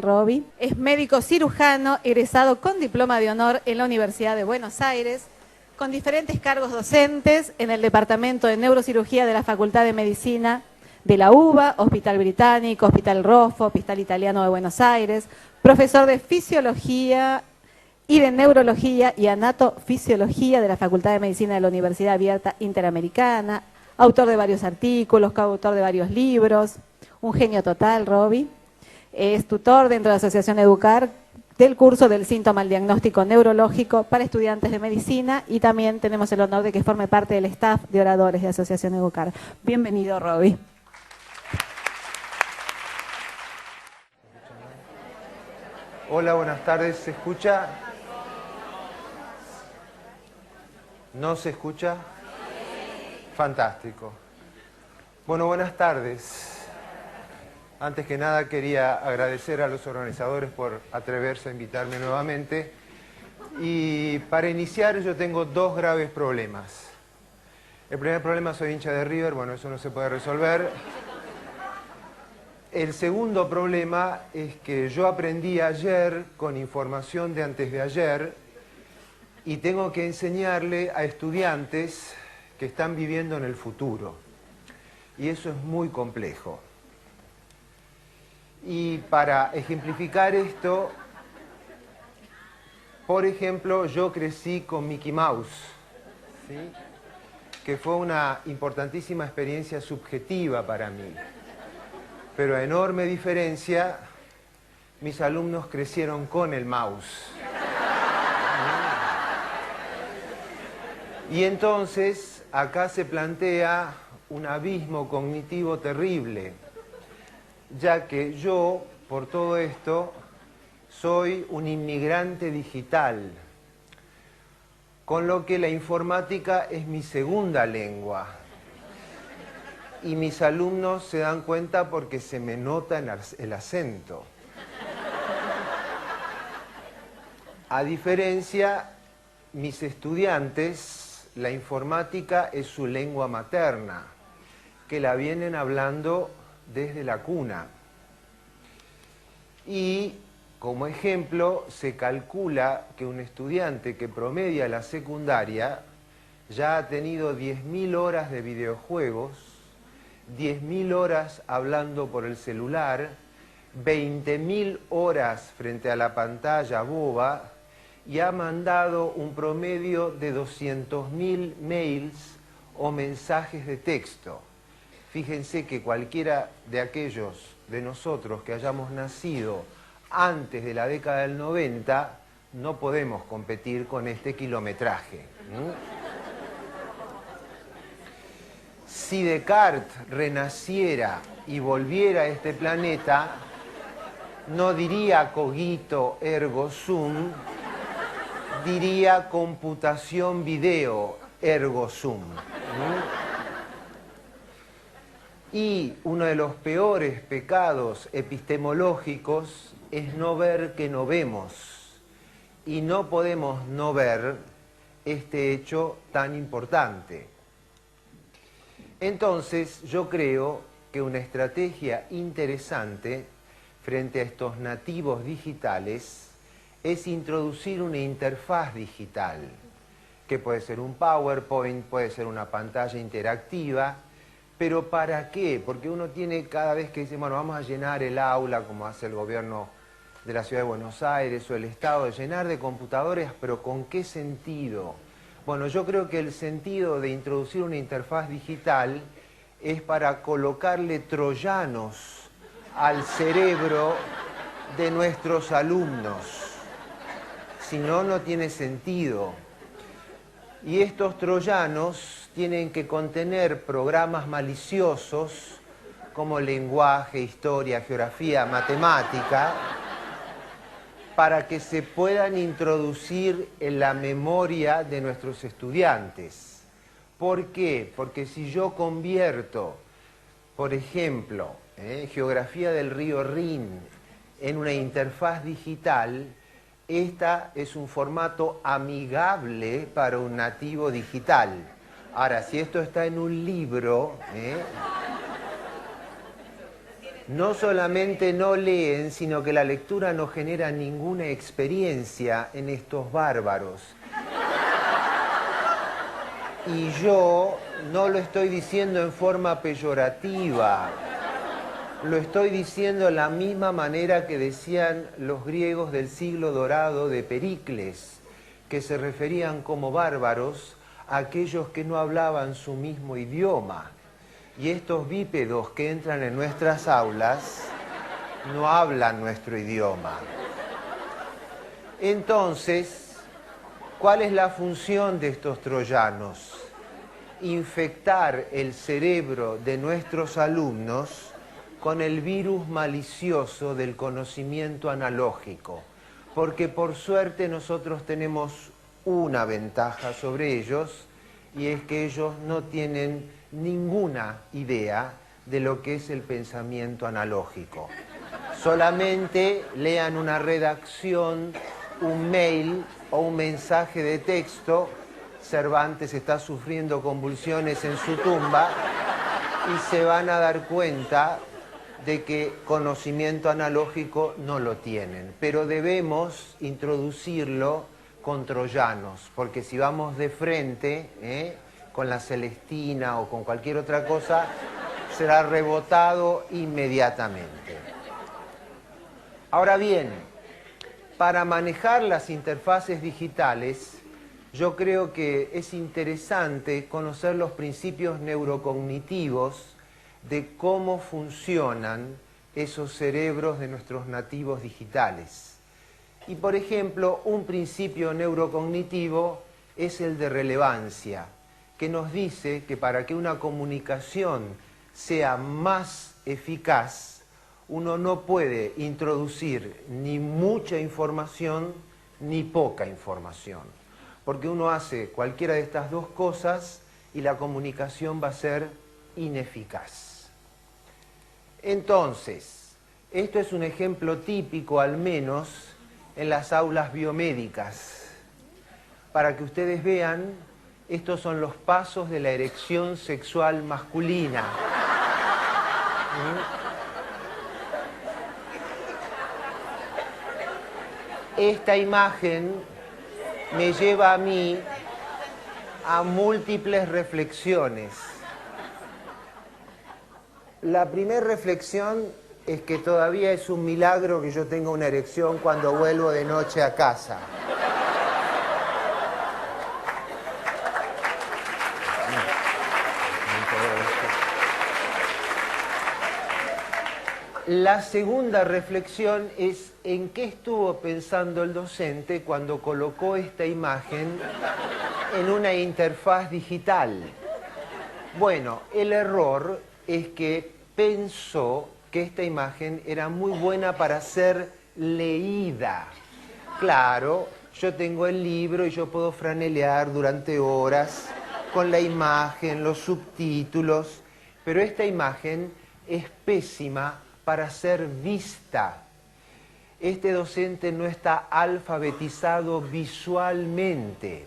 Roby. Es médico cirujano, egresado con diploma de honor en la Universidad de Buenos Aires, con diferentes cargos docentes en el Departamento de Neurocirugía de la Facultad de Medicina de la UBA, Hospital Británico, Hospital Roffo, Hospital Italiano de Buenos Aires, profesor de Fisiología y de Neurología y Anatofisiología de la Facultad de Medicina de la Universidad Abierta Interamericana, autor de varios artículos, coautor de varios libros, un genio total, Roby. Es tutor dentro de la Asociación Educar del curso del síntoma al diagnóstico neurológico para estudiantes de medicina y también tenemos el honor de que forme parte del staff de oradores de Asociación Educar. Bienvenido, Roby. Hola, buenas tardes. ¿Se escucha? ¿No se escucha? Fantástico. Bueno, buenas tardes. Antes que nada quería agradecer a los organizadores por atreverse a invitarme nuevamente. Y para iniciar yo tengo dos graves problemas. El primer problema, soy hincha de River, bueno, eso no se puede resolver. El segundo problema es que yo aprendí ayer con información de antes de ayer y tengo que enseñarle a estudiantes que están viviendo en el futuro. Y eso es muy complejo. Y para ejemplificar esto, por ejemplo, yo crecí con Mickey Mouse, ¿sí? Que fue una importantísima experiencia subjetiva para mí. Pero a enorme diferencia, mis alumnos crecieron con el mouse. Y entonces, acá se plantea un abismo cognitivo terrible, ya que yo, por todo esto, soy un inmigrante digital, con lo que la informática es mi segunda lengua. Y mis alumnos se dan cuenta porque se me nota en el acento. A diferencia, mis estudiantes, la informática es su lengua materna, que la vienen hablando desde la cuna. Y, como ejemplo, se calcula que un estudiante que promedia la secundaria ya ha tenido 10.000 horas de videojuegos, 10.000 horas hablando por el celular, 20.000 horas frente a la pantalla boba y ha mandado un promedio de 200.000 mails o mensajes de texto. Fíjense que cualquiera de aquellos de nosotros que hayamos nacido antes de la década del 90 no podemos competir con este kilometraje. Si Descartes renaciera y volviera a este planeta, no diría cogito ergo sum, diría computación video ergo sum. Y uno de los peores pecados epistemológicos es no ver que no vemos. Y no podemos no ver este hecho tan importante. Entonces, yo creo que una estrategia interesante frente a estos nativos digitales es introducir una interfaz digital, que puede ser un PowerPoint, puede ser una pantalla interactiva. ¿Pero para qué? Porque uno tiene cada vez que dice, bueno, vamos a llenar el aula, como hace el gobierno de la Ciudad de Buenos Aires o el Estado, de llenar de computadoras, pero ¿con qué sentido? Bueno, yo creo que el sentido de introducir una interfaz digital es para colocarle troyanos al cerebro de nuestros alumnos. Si no, no tiene sentido. Y estos troyanos tienen que contener programas maliciosos como lenguaje, historia, geografía, matemática, para que se puedan introducir en la memoria de nuestros estudiantes. ¿Por qué? Porque si yo convierto, por ejemplo, geografía del río Rin en una interfaz digital, esta es un formato amigable para un nativo digital. Ahora, si esto está en un libro, no solamente no leen, sino que la lectura no genera ninguna experiencia en estos bárbaros. Y yo no lo estoy diciendo en forma peyorativa, lo estoy diciendo de la misma manera que decían los griegos del siglo dorado de Pericles, que se referían como bárbaros a aquellos que no hablaban su mismo idioma. Y estos bípedos que entran en nuestras aulas no hablan nuestro idioma. Entonces, ¿cuál es la función de estos troyanos? Infectar el cerebro de nuestros alumnos con el virus malicioso del conocimiento analógico. Porque por suerte nosotros tenemos una ventaja sobre ellos, y es que ellos no tienen ninguna idea de lo que es el pensamiento analógico. Solamente lean una redacción, un mail o un mensaje de texto. Cervantes está sufriendo convulsiones en su tumba y se van a dar cuenta de que conocimiento analógico no lo tienen. Pero debemos introducirlo con troyanos, porque si vamos de frente, con la Celestina o con cualquier otra cosa, será rebotado inmediatamente. Ahora bien, para manejar las interfaces digitales, yo creo que es interesante conocer los principios neurocognitivos de cómo funcionan esos cerebros de nuestros nativos digitales. Y por ejemplo, un principio neurocognitivo es el de relevancia, que nos dice que para que una comunicación sea más eficaz, uno no puede introducir ni mucha información ni poca información, porque uno hace cualquiera de estas dos cosas y la comunicación va a ser ineficaz. Entonces, esto es un ejemplo típico, al menos, en las aulas biomédicas. Para que ustedes vean, estos son los pasos de la erección sexual masculina. Esta imagen me lleva a mí a múltiples reflexiones. La primera reflexión es que todavía es un milagro que yo tenga una erección cuando vuelvo de noche a casa. La segunda reflexión es en qué estuvo pensando el docente cuando colocó esta imagen en una interfaz digital. Bueno, el error es que pensó que esta imagen era muy buena para ser leída. Claro, yo tengo el libro y yo puedo franelear durante horas con la imagen, los subtítulos, pero esta imagen es pésima para ser vista. Este docente no está alfabetizado visualmente.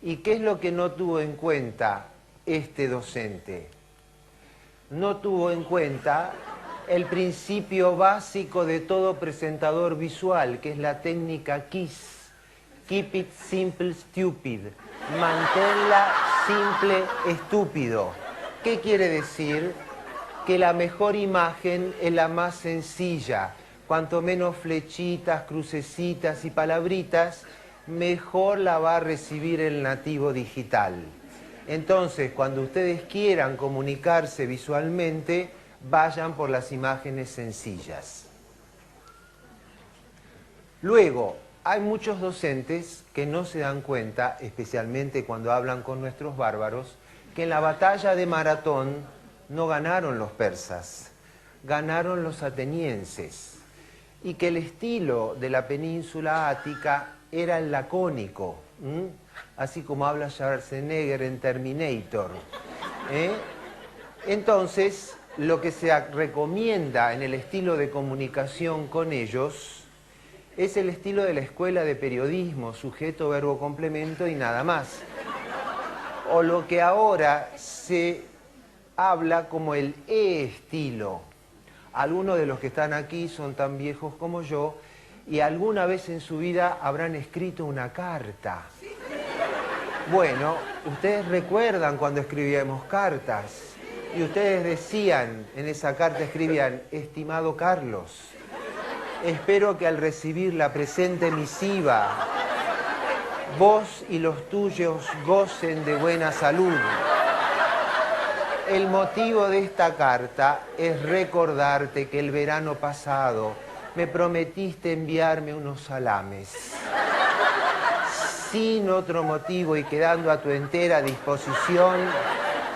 ¿Y qué es lo que no tuvo en cuenta este docente? No tuvo en cuenta el principio básico de todo presentador visual, que es la técnica KISS. Keep it simple, stupid. Manténla simple, estúpido. ¿Qué quiere decir? Que la mejor imagen es la más sencilla. Cuanto menos flechitas, crucecitas y palabritas, mejor la va a recibir el nativo digital. Entonces, cuando ustedes quieran comunicarse visualmente, vayan por las imágenes sencillas. Luego, hay muchos docentes que no se dan cuenta, especialmente cuando hablan con nuestros bárbaros, que en la batalla de Maratón no ganaron los persas, ganaron los atenienses, y que el estilo de la península ática era el lacónico, así como habla Schwarzenegger en Terminator. Entonces, lo que se recomienda en el estilo de comunicación con ellos es el estilo de la escuela de periodismo, sujeto, verbo, complemento y nada más. O lo que ahora se habla como el E-estilo. Algunos de los que están aquí son tan viejos como yo y alguna vez en su vida habrán escrito una carta. Bueno, ustedes recuerdan cuando escribíamos cartas y ustedes decían, en esa carta escribían: estimado Carlos, espero que al recibir la presente misiva, vos y los tuyos gocen de buena salud. El motivo de esta carta es recordarte que el verano pasado me prometiste enviarme unos salames. Sin otro motivo y quedando a tu entera disposición,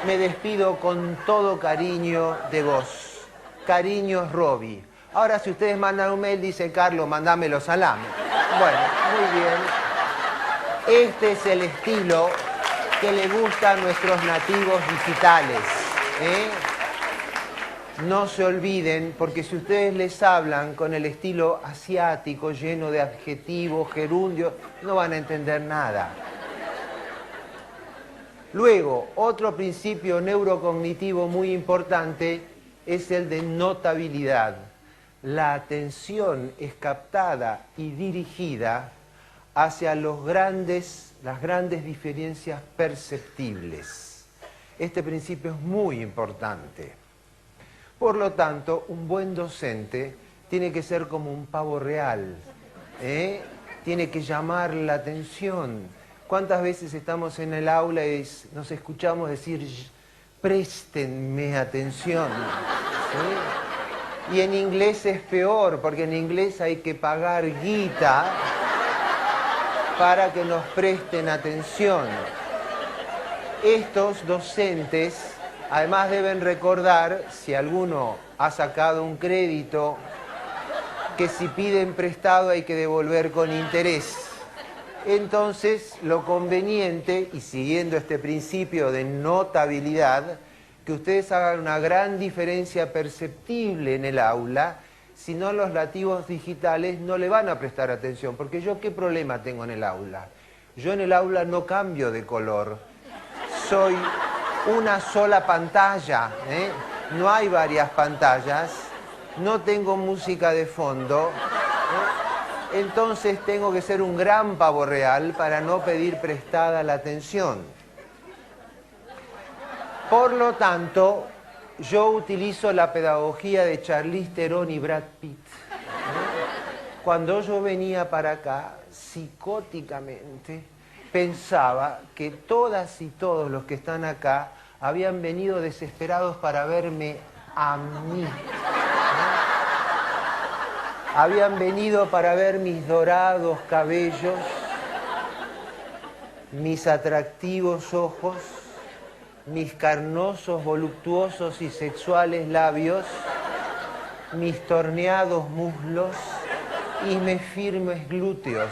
me despido con todo cariño de vos. Cariños, Robbie. Ahora, si ustedes mandan un mail, dicen: Carlos, mandame los salames. Bueno, muy bien. Este es el estilo que le gusta a nuestros nativos digitales. No se olviden, porque si ustedes les hablan con el estilo asiático, lleno de adjetivos, gerundios, no van a entender nada. Luego, otro principio neurocognitivo muy importante es el de notabilidad. La atención es captada y dirigida hacia las grandes diferencias perceptibles. Este principio es muy importante. Por lo tanto, un buen docente tiene que ser como un pavo real, tiene que llamar la atención. ¿Cuántas veces estamos en el aula y nos escuchamos decir: préstenme atención? ¿Sí? Y en inglés es peor, porque en inglés hay que pagar guita para que nos presten atención. Estos docentes además deben recordar, si alguno ha sacado un crédito, que si piden prestado hay que devolver con interés. Entonces, lo conveniente, y siguiendo este principio de notabilidad, que ustedes hagan una gran diferencia perceptible en el aula, si no los nativos digitales no le van a prestar atención. Porque yo, ¿qué problema tengo en el aula? Yo en el aula no cambio de color. Soy una sola pantalla, no hay varias pantallas, no tengo música de fondo, entonces tengo que ser un gran pavo real para no pedir prestada la atención. Por lo tanto, yo utilizo la pedagogía de Charlize Theron y Brad Pitt. Cuando yo venía para acá, psicóticamente, pensaba que todas y todos los que están acá habían venido desesperados para verme a mí. Habían venido para ver mis dorados cabellos, mis atractivos ojos, mis carnosos, voluptuosos y sexuales labios, mis torneados muslos y mis firmes glúteos.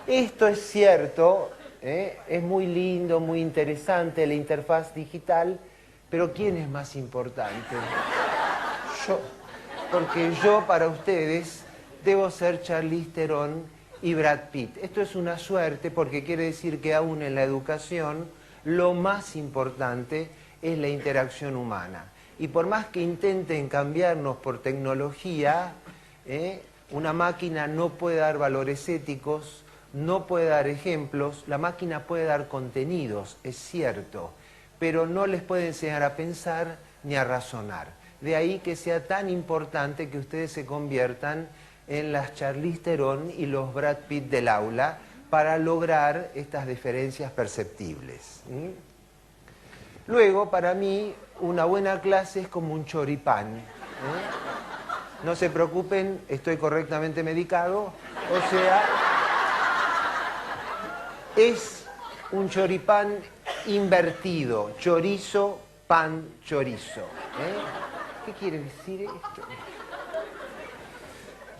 Esto es cierto, es muy lindo, muy interesante la interfaz digital, pero ¿quién es más importante? Yo. Porque yo para ustedes debo ser Charlize Theron y Brad Pitt. Esto es una suerte porque quiere decir que aún en la educación lo más importante es la interacción humana. Y por más que intenten cambiarnos por tecnología, una máquina no puede dar valores éticos, no puede dar ejemplos, la máquina puede dar contenidos, es cierto, pero no les puede enseñar a pensar ni a razonar. De ahí que sea tan importante que ustedes se conviertan en las Charlize Theron y los Brad Pitt del aula para lograr estas diferencias perceptibles. Luego, para mí, una buena clase es como un choripán. No se preocupen, estoy correctamente medicado, o sea, es un choripán invertido, chorizo, pan, chorizo. ¿Qué quiere decir esto?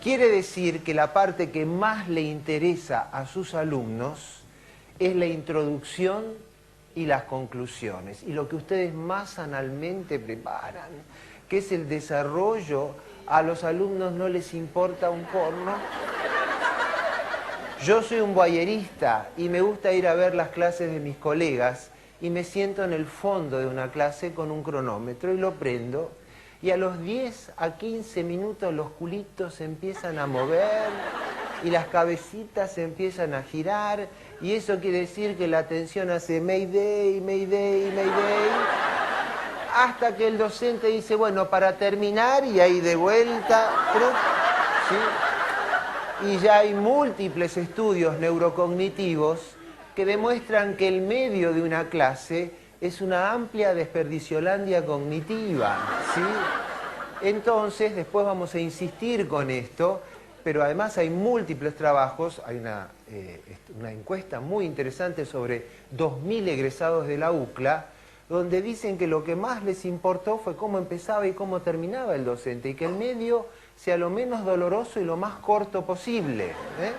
Quiere decir que la parte que más le interesa a sus alumnos es la introducción y las conclusiones. Y lo que ustedes más analmente preparan, que es el desarrollo, a los alumnos no les importa un corno. Yo soy un voyerista y me gusta ir a ver las clases de mis colegas y me siento en el fondo de una clase con un cronómetro y lo prendo y a los 10 a 15 minutos los culitos se empiezan a mover y las cabecitas se empiezan a girar, y eso quiere decir que la atención hace Mayday, Mayday, Mayday, hasta que el docente dice, bueno, para terminar, y ahí de vuelta, ¿sí? Y ya hay múltiples estudios neurocognitivos que demuestran que el medio de una clase es una amplia desperdiciolandia cognitiva, ¿sí? Entonces, después vamos a insistir con esto, pero además hay múltiples trabajos, hay una encuesta muy interesante sobre 2.000 egresados de la UCLA, donde dicen que lo que más les importó fue cómo empezaba y cómo terminaba el docente, y que el medio sea lo menos doloroso y lo más corto posible, ¿eh?